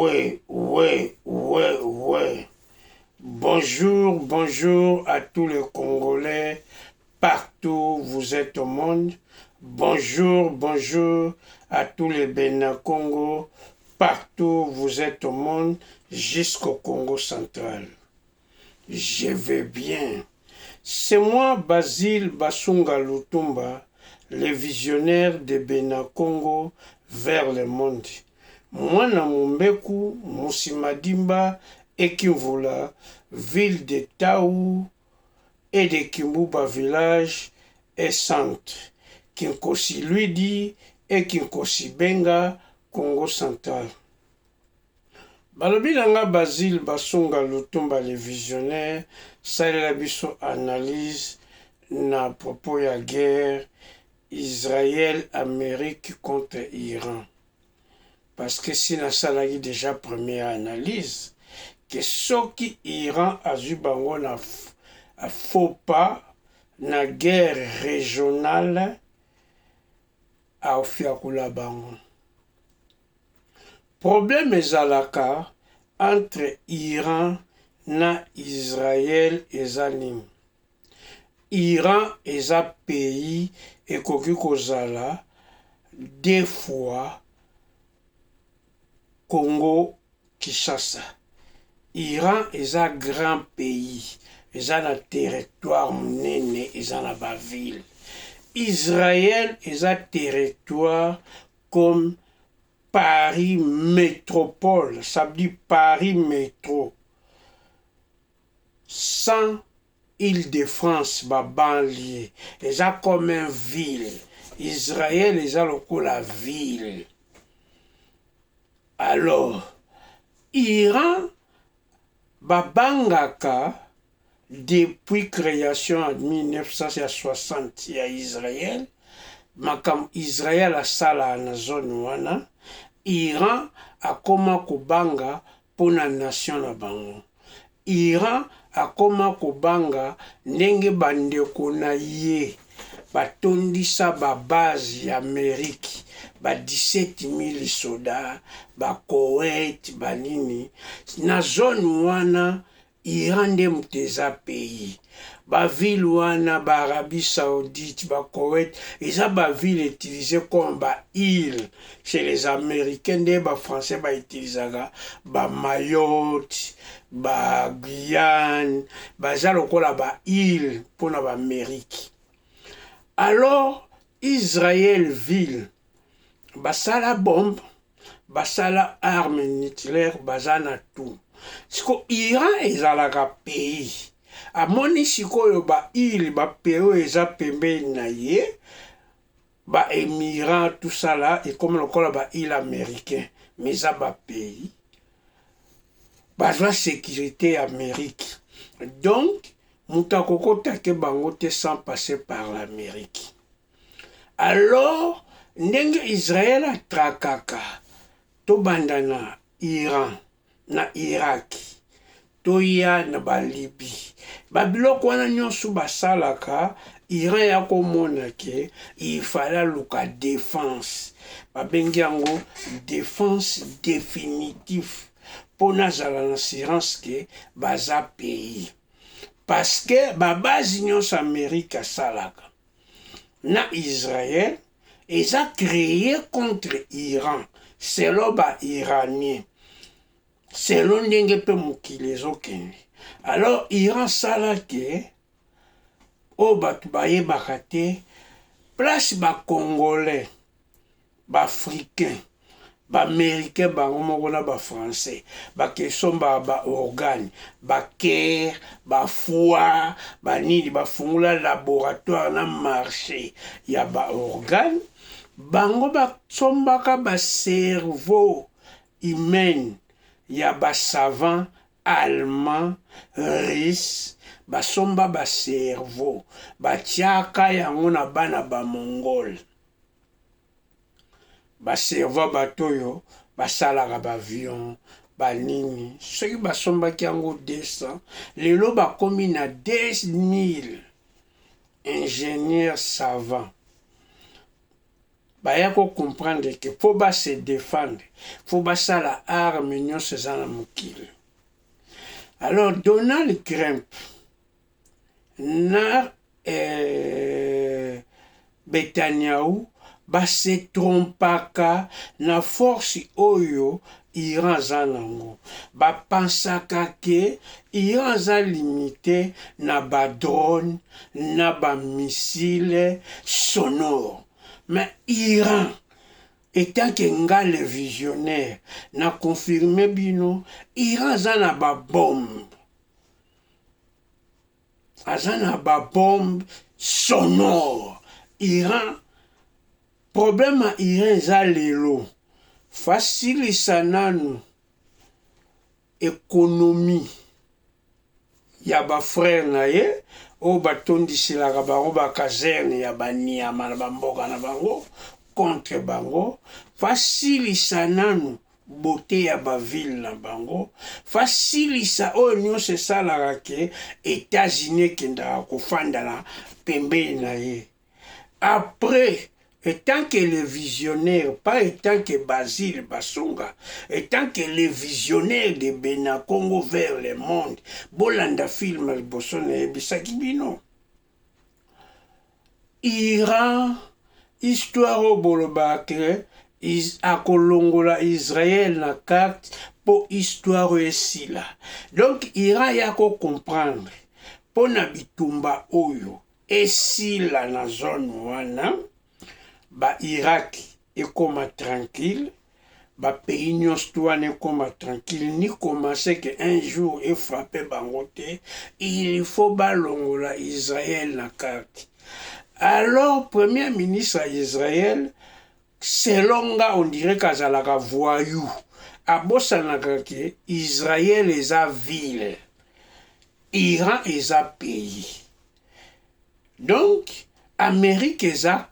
Ouais. Bonjour, bonjour à tous les Congolais, partout où vous êtes au monde. Bonjour à tous les Bénin-Congo, partout où vous êtes au monde, jusqu'au Congo central. Je vais bien. C'est moi, Basile Basunga Lutumba, le visionnaire de Bénin-Congo vers le monde. Mwana Mumbeku, Musimadimba et Kimvula, ville de Taou et de Kimbuba village et centre. Kinkosi Luidi et Kinkosi Benga, Congo central. Balobi nanga Basile Basunga Lutumba le visionnaire, salela biso analyse na propos ya guerre Israël-Amérique contre Iran. Parce que si nasalaki déjà première analyse, que soki Iran azwi bango na faux pas na guerre régionale aofiakula bango. Problème ezalaka entre Iran na Israël eza nini? Iran eza pays ekoki kozala deux fois Congo Kinshasa. Iran eza grand pays, eza na territoire munene, eza na ba ville. Israël eza territoire comme Paris métropole, ça veut dire Paris métro. Sans Île-de-France, ba banlieue, eza comme une ville. Israël eza lokola ville. Alors, Iran babangaka depuis création en 1960 ya Israël, makam Israël asala na zone wana, Iran akoma kobanga pona nation na bango. Iran akoma kobanga ndenge bandeko na ye batondisa ba base ya Amérique, ba 17 000 soldats, ba Koweït, ba nini. Na zone wana, Iran nde muteza pays. Ba ville wana, ba Arabie Saoudite, ba Koweït, eza ba ville utilisées comme ba île. Chez les Américains, nde ba Français ba utilisaka ba Mayotte, ba Guyane, ba za lokola ba île pona ba Amérique. Alors, Israël ville, basala bombe, basala arme nucléaire, bazana tout. Siko Iran ezalaka pays. Amoni sikoyo ba île, ba pays eza pembeni na ye, ba émirat tout ça là, et comme lokola ba île américain, mais ça ba pays. Bazwa sécurité Amérique. Donc, mutakoko take bangote sans passer par l'Amérique. Alors, ndenge Israël atrakaka, to bandana Iran, na Irak, to ya na ba Libye. Babiloko wana nyonso basalaka, Iran ya komona ke, il fallait luka défense. Babengi yango défense définitive. Pona zala l'assurance ke baza pays. Parce que ba base nyonso Amérique asalaka na Israël eza créé contre Iran selon ba iranien, selon ndenge pe mokili ezokende. Alors Iran sala ke o batu bayebaka te place ba Congolais, ba Africain, ba Américain bango moko na ba Français, ba kesomba ba organe, ba cœur, ba foie, ba nini ba fungula laboratoire na marché ya ba organe, bango ba sombaka ba cerveau humain ya ba savant allemand, russe, ba somba ba cerveau, ba tiaka yango na bana ba mongol. Baserva batoyo, basalaka bavion, banini. Soki basombaki yango 200, lelo bakomi na 10 000 ingénieurs savants. baya comprendre que faut ba se défendre, faut ba ça la arme nyonso eza na mokili. Alors Donald Trump na Netanyahu base trompaka na force oyo Iran za nango. Bapansaka ke Iran za limité na ba drone, na ba missile sonore. Mais Iran, étant que nga le visionnaire, na confirmé bino, Iran za na ba bombe. Aza na ba bombe sonore. Iran, problème à Iran za lelo. Facilisa nanu économie ya ba frère na ye o batondiselaka bango ba caserne ya baniama na bamboka na bango contre bango. Facilisa nanu beauté ya ba ville na bango. Facilisa oyo nyonso esalaka ke États-Unis ekendaka kofanda na pembeni na ye. Après, étant que le visionnaire, pas étant que Basile Basonga, étant que le visionnaire de Bena Congo vers le monde, Bolanda film Bosone Bisaki Bino. Iran, histoire au Bolobake, akolongola Israël na carte pour histoire ici là. Donc Iran yako comprendre pour na bitumba oyo ici là na zone wana. Ba Irak ekoma tranquille, ba pays nyonso wana ekoma tranquille, ni commencer que un jour et frapper bangote, il faut balongola Israël na carte. Alors premier ministre d'Israël, selon nga on dirait kazalaka voyou, abosanaka ke Israël eza ville, Iran eza pays. Donc Amérique eza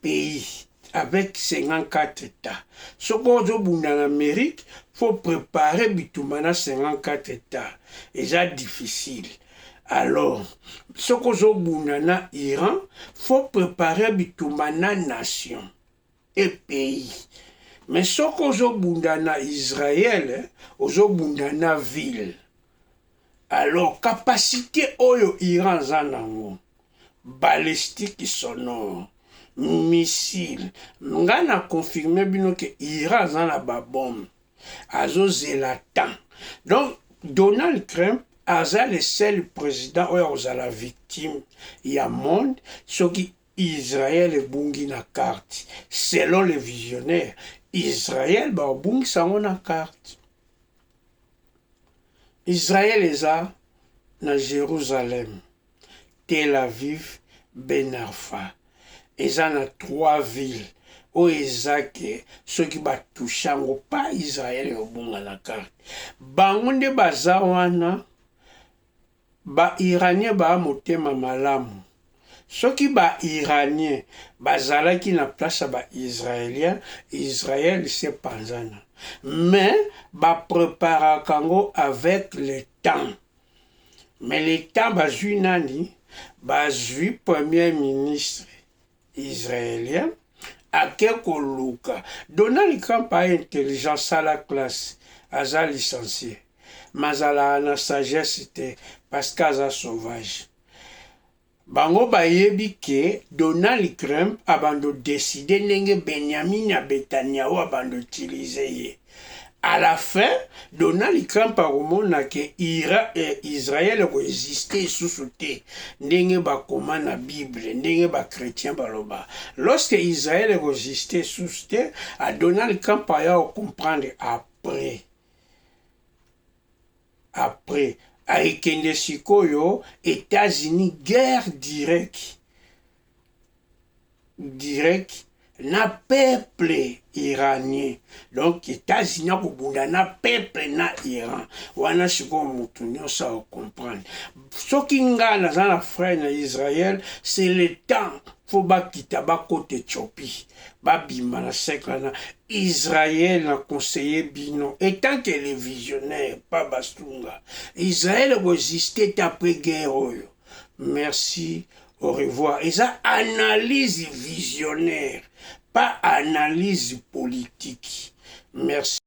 pays avec 54 États. Ce qu'on a en Amérique, il faut préparer bitumana 54 États. Et c'est difficile. Alors, ce qu'on a en Iran, il faut préparer bitumana nation et pays. Mais ce qu'on a en Israël, on a ville. Alors, capacité oyo Iran zanango, balistique sonore, missile. Nga na confirmé bino que Iran dans la bombe. Azo zélatan. Donc Donald Trump aza le seul président ou aza la victime ya monde ce qui Israël est bungi na carte. Selon les visionnaires, Israël ba bungi sango na carte. Israël eza na Jérusalem, Tel Aviv, Ben Arfa. Eza na 3 villes o ezake ceux qui ba touchango pas Israël obunga na carte. Bango nde baza wana ba iranien ba motema malamu. Ceux qui ba iranien bazalaki na place ba israélien, Israël se panzana. Mais ba prépara kango avec le temps. Mais le temps bazui nani, bazui premier ministre israélien à quelque luka. Donald Trump a intelligence à la classe, à sa licencié. Mais à la sagesse, c'était parce qu'à sauvage. Bango ba yebi ke Donald Trump abando décidé nenge Benjamin Netanyahu abando utiliser ye. À la fin, Donald Trump a remonté que Israël existait sous sauté. Ndenge ba koma na Bible, ndenge ba chrétien baloba. Lorsque Israël existait sous sauté, à Donald Trump a comprendre après. A ekende sikoyo, États-Unis guerre direct na peuple iranien. Donc États-Unis kobunda na peuple na Iran. Wana siko mutu nyosa o comprendre. Soki nga naza na frère na Israël, c'est le temps. Faut ba kita ba côté Éthiopie. Ba bima na sekla na Israël na conseiller bino. Étant que les visionnaires, pas Bastunga. Israël existait après guerre oyo. Merci. Au revoir. Et ça, analyse visionnaire. pas analyse politique. Merci.